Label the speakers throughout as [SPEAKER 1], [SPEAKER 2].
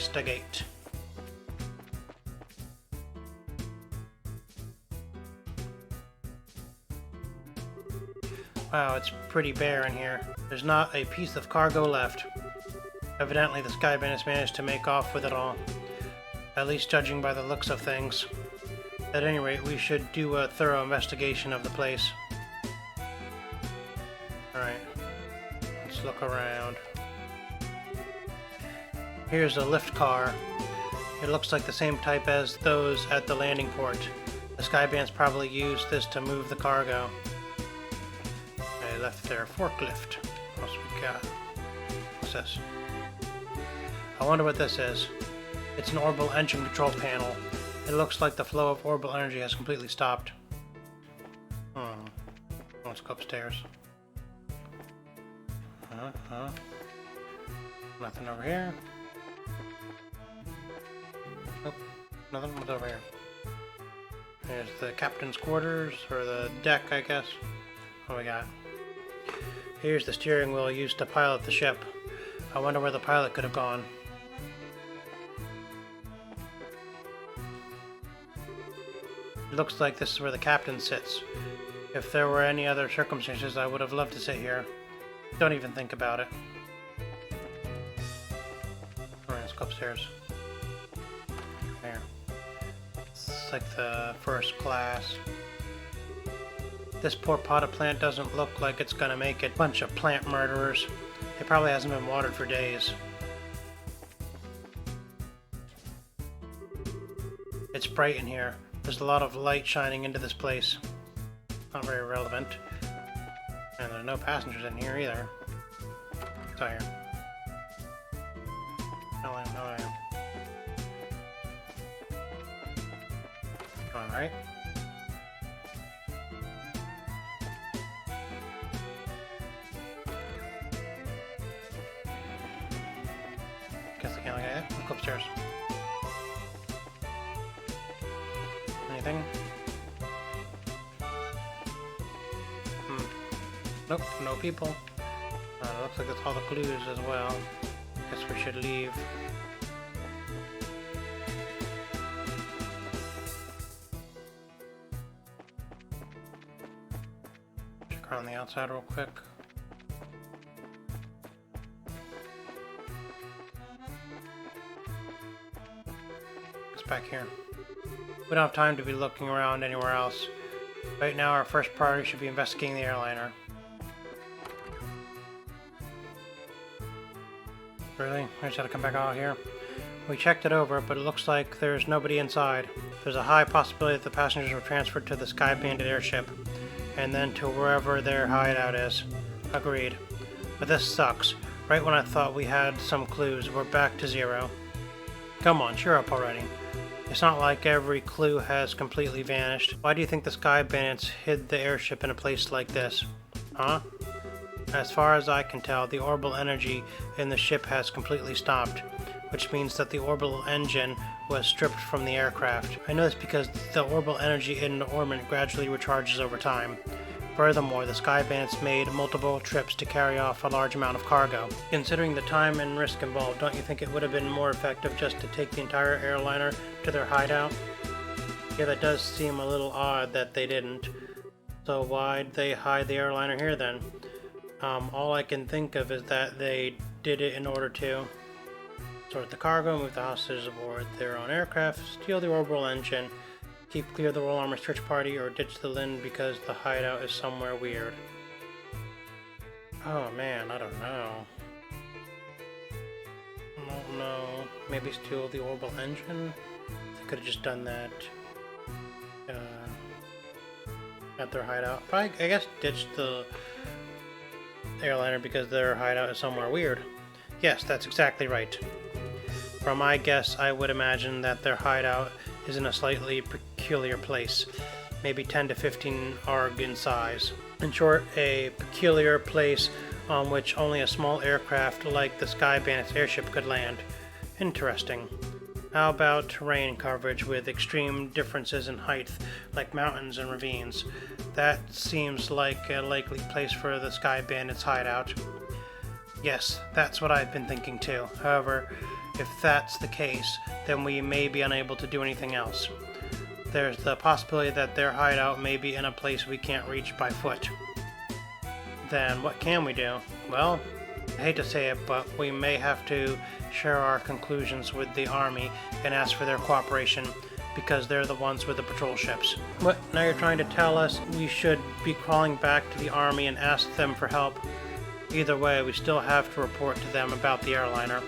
[SPEAKER 1] investigate. Wow, it's pretty bare in here. There's not a piece of cargo left. Evidently, the Sky Bandits managed to make off with it all. At least judging by the looks of things. At any rate, we should do a thorough investigation of the place. Alright, let's look around. Here's a lift car. It looks like the same type as those at the landing port. The Sky Bandits probably used this to move the cargo. They left their forklift. What else we got? What's this? I wonder what this is. It's an orbital engine control panel. It looks like the flow of orbital energy has completely stopped. Let's go upstairs. Nothing over here. Nope, nothing. What's over here? There's the captain's quarters, or the deck, I guess. What we got? Here's the steering wheel used to pilot the ship. I wonder where the pilot could have gone. It looks like this is where the captain sits. If there were any other circumstances, I would have loved to sit here. Don't even think about it. Alright, let's go upstairs. There. It's like the first class. This poor potted plant doesn't look like it's gonna make it. Bunch of plant murderers. It probably hasn't been watered for days. It's bright in here. There's a lot of light shining into this place. Not very relevant. And there's no passengers in here either. What's out here? No, no, no. Alright. Guess I can't look at it. Look upstairs. Anything? Nope, no people. It looks like that's all the clues as well. Guess we should leave. Check around the outside real quick. It's back here. We don't have time to be looking around anywhere else. Right now our first priority should be investigating the airliner. Really? I just had to come back out here. We checked it over, but it looks like there's nobody inside. There's a high possibility that the passengers were transferred to the Sky Bandit airship, and then to wherever their hideout is. Agreed. But this sucks. Right when I thought we had some clues, we're back to zero. Come on, cheer up already. It's not like every clue has completely vanished. Why do you think the Sky Bandits hid the airship in a place like this? Huh? As far as I can tell, the orbital energy in the ship has completely stopped, which means that the orbital engine was stripped from the aircraft. I know this because the orbital energy in the orbit gradually recharges over time. Furthermore, the Sky Bandits made multiple trips to carry off a large amount of cargo. Considering the time and risk involved, don't you think it would have been more effective just to take the entire airliner to their hideout? Yeah, that does seem a little odd that they didn't. So why'd they hide the airliner here then? All I can think of is that they did it in order to sort the cargo, move the hostages aboard their own aircraft, steal the orbital engine, keep clear of the Royal Armor's search party, or ditch the Lin because the hideout is somewhere weird. Oh man, I don't know. I don't know. Maybe steal the orbital engine? They could have just done that at their hideout. Probably, I guess, ditch the airliner because their hideout is somewhere weird. Yes, that's exactly right. From my guess, I would imagine that their hideout is in a slightly peculiar place, maybe 10 to 15 arg in size. In short, a peculiar place on which only a small aircraft like the Sky Bandit's airship could land. Interesting. How about terrain coverage with extreme differences in height, like mountains and ravines? That seems like a likely place for the Sky Bandit's hideout. Yes, that's what I've been thinking too. However, If that's the case, then we may be unable to do anything else. There's the possibility that their hideout may be in a place we can't reach by foot. Then what can we do? Well, I hate to say it, but we may have to share our conclusions with the army and ask for their cooperation, because they're the ones with the patrol ships. What, now you're trying to tell us we should be crawling back to the army and ask them for help? Either way, we still have to report to them about the airliner.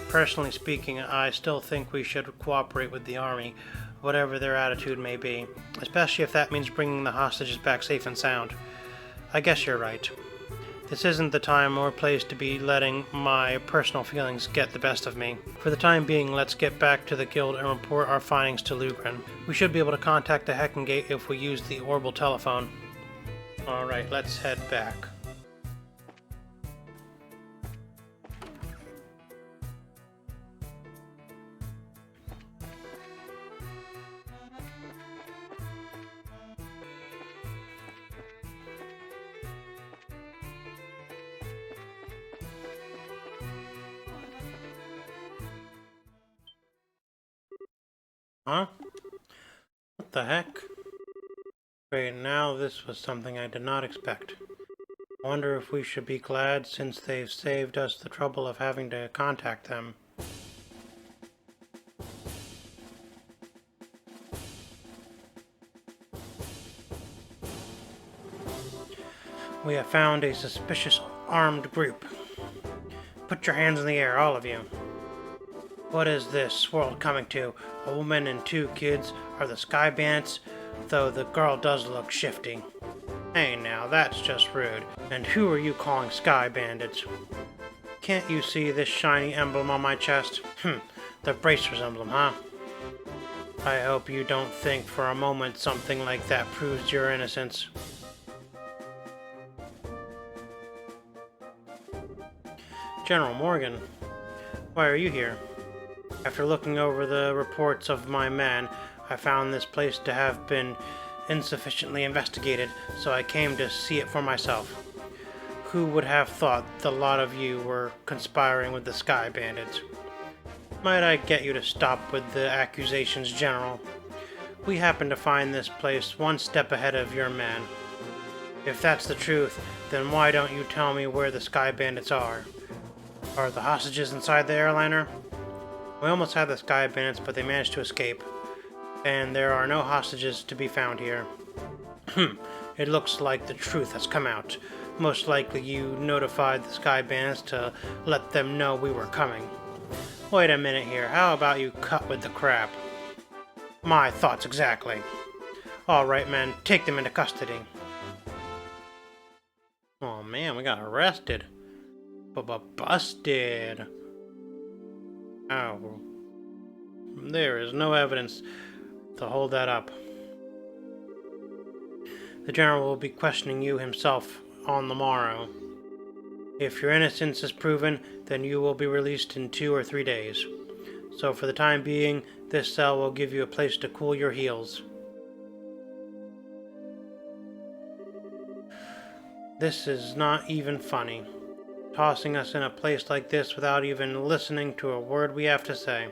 [SPEAKER 1] Personally speaking, I still think we should cooperate with the army, whatever their attitude may be, especially if that means bringing the hostages back safe and sound. I guess you're right. This isn't the time or place to be letting my personal feelings get the best of me. For the time being, let's get back to the guild and report our findings to Lugren. We should be able to contact the Heckengate if we use the orbital telephone. Alright, let's head back. Huh? What the heck? Wait, now this was something I did not expect. I wonder if we should be glad since they've saved us the trouble of having to contact them. We have found a suspicious armed group. Put your hands in the air, all of you. What is this world coming to? A woman and 2 kids are the Sky Bandits, though the girl does look shifty. Hey now, that's just rude. And who are you calling Sky Bandits? Can't you see this shiny emblem on my chest? The Bracers emblem, huh? I hope you don't think for a moment something like that proves your innocence. General Morgan, why are you here? After looking over the reports of my men, I found this place to have been insufficiently investigated, so I came to see it for myself. Who would have thought the lot of you were conspiring with the Sky Bandits? Might I get you to stop with the accusations, General? We happen to find this place one step ahead of your men. If that's the truth, then why don't you tell me where the Sky Bandits are? Are the hostages inside the airliner? We almost had the Sky Bandits, but they managed to escape. And there are no hostages to be found here. It looks like the truth has come out. Most likely you notified the Sky Bandits to let them know we were coming. Wait a minute here, how about you cut with the crap? My thoughts exactly. Alright men, take them into custody. Oh man, we got arrested. Busted. Oh. There is no evidence to hold that up. The General will be questioning you himself on the morrow. If your innocence is proven, then you will be released in 2 or 3 days. So for the time being, this cell will give you a place to cool your heels. This is not even funny. Tossing us in a place like this without even listening to a word we have to say.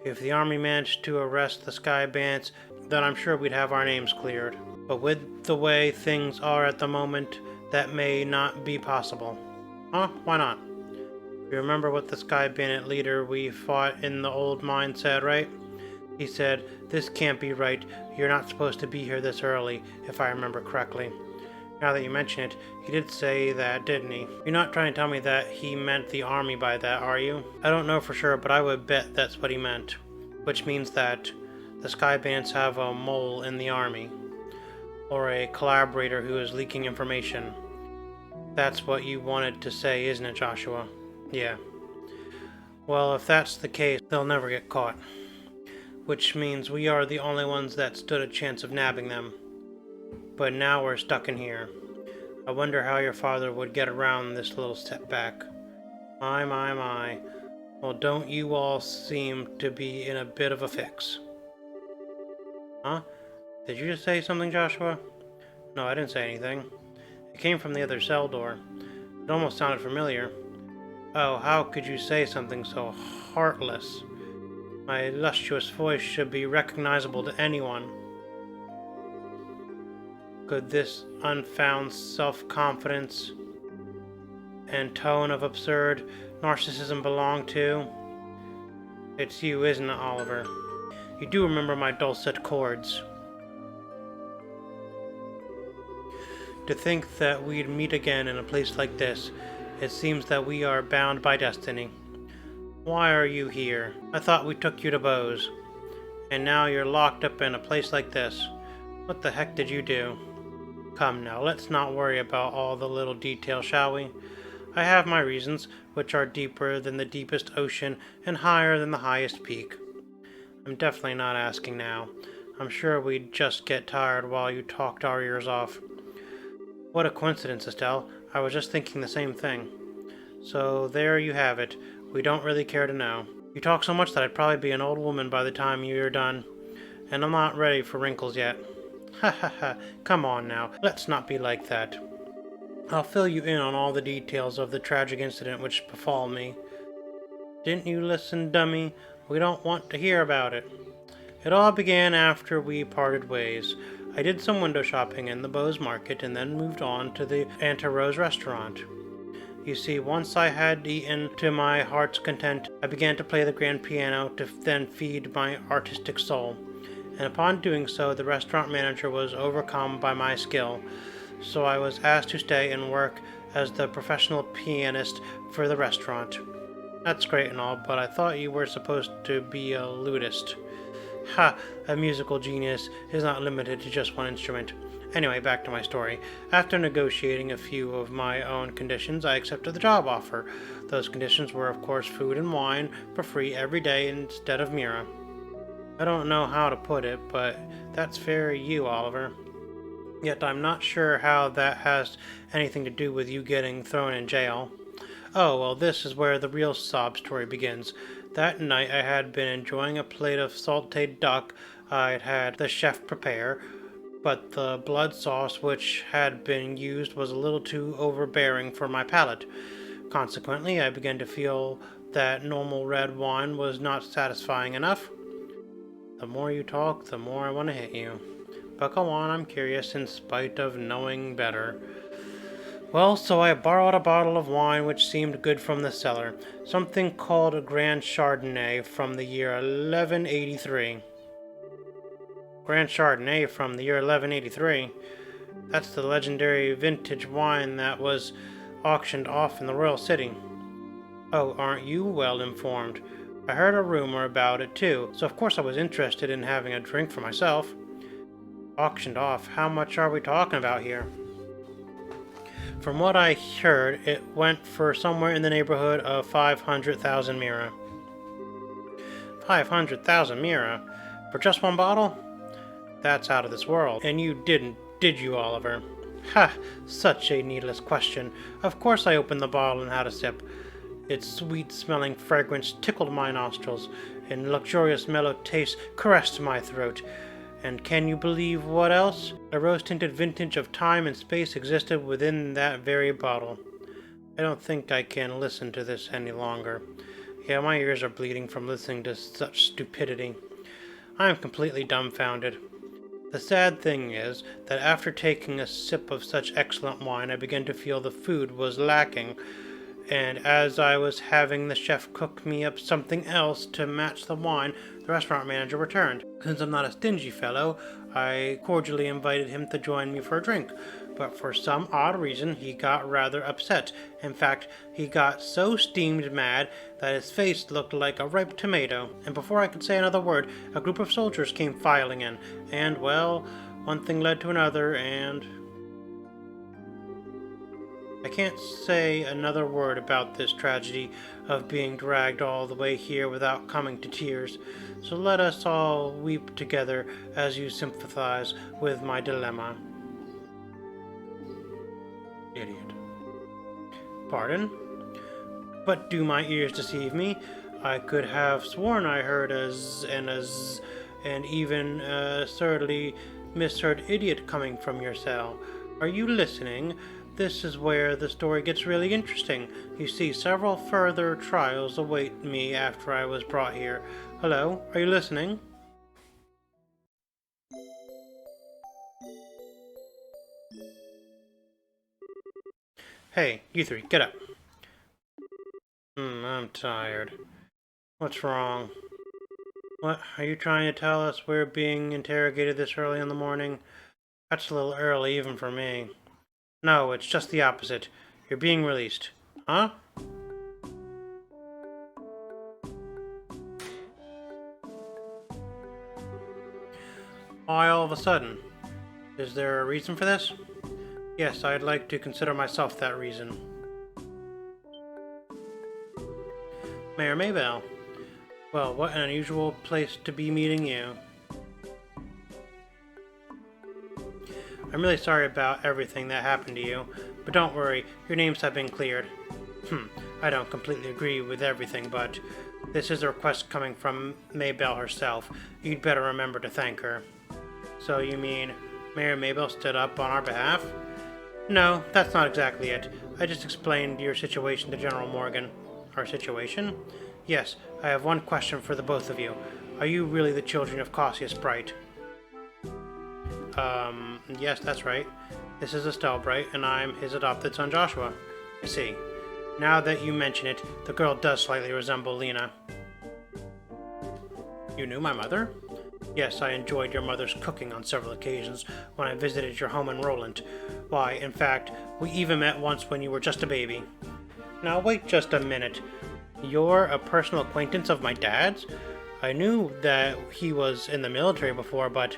[SPEAKER 1] If the army managed to arrest the Sky Bandits, then I'm sure we'd have our names cleared. But with the way things are at the moment, that may not be possible. Huh? Why not? You remember what the Sky Bandit leader we fought in the old mine said, right? He said, "This can't be right. You're not supposed to be here this early," if I remember correctly. Now that you mention it, he did say that, didn't he? You're not trying to tell me that he meant the army by that, are you? I don't know for sure, but I would bet that's what he meant. Which means that the Sky Bandits have a mole in the army. Or a collaborator who is leaking information. That's what you wanted to say, isn't it, Joshua? Yeah. Well, if that's the case, they'll never get caught. Which means we are the only ones that stood a chance of nabbing them. But now we're stuck in here. I wonder how your father would get around this little setback. My. Well, don't you all seem to be in a bit of a fix. Huh? Did you just say something, Joshua? No, I didn't say anything. It came from the other cell door. It almost sounded familiar. Oh, how could you say something so heartless? My lustrous voice should be recognizable to anyone. Could this unfounded self-confidence and tone of absurd narcissism belong to? It's you, isn't it, Oliver? You do remember my dulcet chords. To think that we'd meet again in a place like this, it seems that we are bound by destiny. Why are you here? I thought we took you to Bose. And now you're locked up in a place like this. What the heck did you do? Come now, let's not worry about all the little details, shall we? I have my reasons, which are deeper than the deepest ocean and higher than the highest peak. I'm definitely not asking now. I'm sure we'd just get tired while you talked our ears off. What a coincidence, Estelle. I was just thinking the same thing. So there you have it. We don't really care to know. You talk so much that I'd probably be an old woman by the time you're done. And I'm not ready for wrinkles yet. Ha ha ha. Come on now. Let's not be like that. I'll fill you in on all the details of the tragic incident which befall me. Didn't you listen, dummy? We don't want to hear about it. It all began after we parted ways. I did some window shopping in the Bose Market and then moved on to the Auntie Rose restaurant. You see, once I had eaten to my heart's content, I began to play the grand piano to then feed my artistic soul. And upon doing so, the restaurant manager was overcome by my skill. So I was asked to stay and work as the professional pianist for the restaurant. That's great and all, but I thought you were supposed to be a lutist. Ha! A musical genius is not limited to just one instrument. Anyway, back to my story. After negotiating a few of my own conditions, I accepted the job offer. Those conditions were, of course, food and wine for free every day instead of Mira. I don't know how to put it, but that's very you, Oliver. Yet I'm not sure how that has anything to do with you getting thrown in jail. Oh, well, this is where the real sob story begins. That night I had been enjoying a plate of sautéed duck I'd had the chef prepare, but the blood sauce which had been used was a little too overbearing for my palate. Consequently, I began to feel that normal red wine was not satisfying enough. The more you talk, the more I want to hit you. But go on, I'm curious in spite of knowing better. Well, so I borrowed a bottle of wine which seemed good from the cellar, something called a Grand Chardonnay from the year 1183. Grand Chardonnay from the year 1183? That's the legendary vintage wine that was auctioned off in the Royal City. Oh, aren't you well informed? I heard a rumor about it too, so of course I was interested in having a drink for myself. Auctioned off? How much are we talking about here? From what I heard, it went for somewhere in the neighborhood of 500,000 Mira. 500,000 Mira? For just one bottle? That's out of this world. And you didn't, did you, Oliver? Ha! Such a needless question. Of course I opened the bottle and had a sip. Its sweet-smelling fragrance tickled my nostrils, and luxurious mellow taste caressed my throat. And can you believe what else? A rose-tinted vintage of time and space existed within that very bottle. I don't think I can listen to this any longer. Yeah, my ears are bleeding from listening to such stupidity. I am completely dumbfounded. The sad thing is that after taking a sip of such excellent wine, I began to feel the food was lacking, and as I was having the chef cook me up something else to match the wine, the restaurant manager returned. Since I'm not a stingy fellow, I cordially invited him to join me for a drink, but for some odd reason he got rather upset. In fact, he got so steamed mad that his face looked like a ripe tomato, and before I could say another word, a group of soldiers came filing in, and, well, one thing led to another, and... I can't say another word about this tragedy of being dragged all the way here without coming to tears, so let us all weep together as you sympathize with my dilemma. Idiot. Pardon? But do my ears deceive me? I could have sworn I heard a z and a z, and even a absurdly misheard idiot coming from your cell. Are you listening? this is where the story gets really interesting. You see, several further trials await me after I was brought here. Hello, are you listening? Hey, you three, get up. I'm tired. What's wrong? What, are you trying to tell us we're being interrogated this early in the morning? That's a little early even for me. No, it's just the opposite. You're being released. Huh? Why all of a sudden? Is there a reason for this? Yes, I'd like to consider myself that reason. Mayor Maybell. Well, what an unusual place to be meeting you. I'm really sorry about everything that happened to you, but don't worry, your names have been cleared. I don't completely agree with everything, but this is a request coming from Maybell herself. You'd better remember to thank her. So you mean Mayor Maybell stood up on our behalf? No, that's not exactly it. I just explained your situation to General Morgan. Our situation? Yes, I have one question for the both of you. Are you really the children of Cassius Bright? Yes, that's right. This is Estelle Bright, and I'm his adopted son Joshua. I see. Now that you mention it, the girl does slightly resemble Lena. You knew my mother? Yes, I enjoyed your mother's cooking on several occasions when I visited your home in Roland. Why, in fact, we even met once when you were just a baby. Now wait just a minute. You're a personal acquaintance of my dad's? I knew that he was in the military before, but,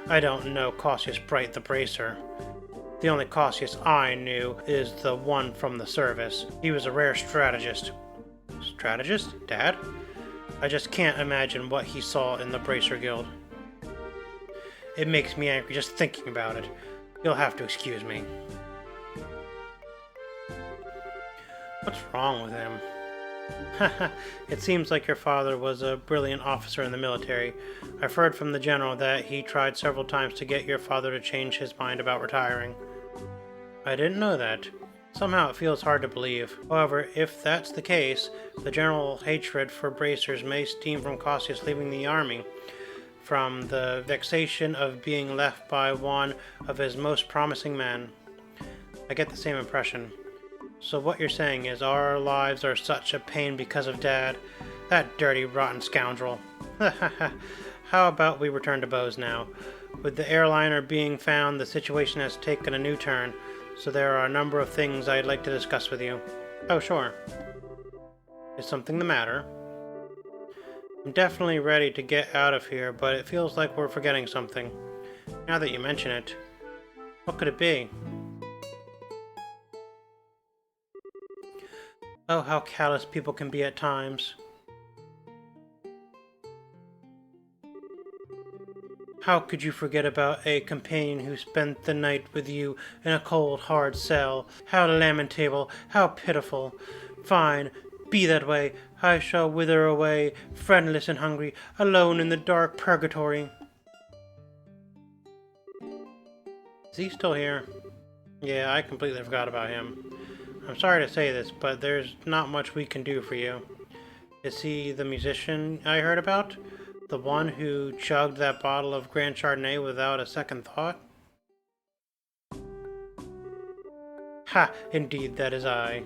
[SPEAKER 1] I don't know Cassius Bright the Bracer. The only Cassius I knew is the one from the service. He was a rare strategist. Strategist? Dad? I just can't imagine what he saw in the Bracer Guild. It makes me angry just thinking about it. You'll have to excuse me. What's wrong with him? It seems like your father was a brilliant officer in the military. I've heard from the general that he tried several times to get your father to change his mind about retiring. I didn't know that. Somehow it feels hard to believe. However, if that's the case, the general hatred for bracers may stem from Cassius leaving the army, from the vexation of being left by one of his most promising men. I get the same impression. So what you're saying is our lives are such a pain because of Dad? That dirty, rotten scoundrel. How about we return to Bose now? With the airliner being found, the situation has taken a new turn, so there are a number of things I'd like to discuss with you. Oh, sure. Is something the matter? I'm definitely ready to get out of here, but it feels like we're forgetting something. Now that you mention it, what could it be? Oh, how callous people can be at times. How could you forget about a companion who spent the night with you in a cold, hard cell? How lamentable, how pitiful. Fine, be that way. I shall wither away, friendless and hungry, alone in the dark purgatory. Is he still here? Yeah, I completely forgot about him. I'm sorry to say this, but there's not much we can do for you. Is he the musician I heard about? The one who chugged that bottle of Grand Chardonnay without a second thought? Ha! Indeed, that is I.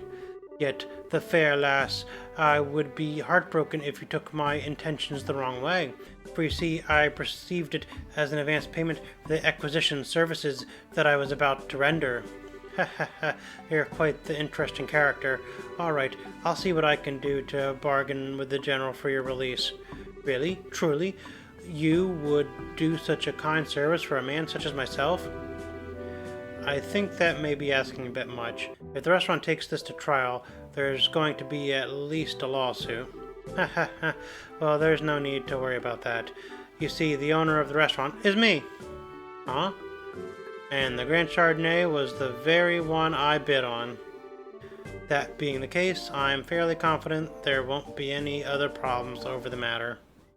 [SPEAKER 1] Yet, the fair lass, I would be heartbroken if you took my intentions the wrong way. For you see, I perceived it as an advance payment for the acquisition services that I was about to render. Ha ha ha, you're quite the interesting character. Alright, I'll see what I can do to bargain with the General for your release. Really? Truly? You would do such a kind service for a man such as myself? I think that may be asking a bit much. If the restaurant takes this to trial, there's going to be at least a lawsuit. Ha ha ha. Well, there's no need to worry about that. You see, the owner of the restaurant is me. Huh? And the Grand Chardonnay was the very one I bid on. That being the case, I'm fairly confident there won't be any other problems over the matter.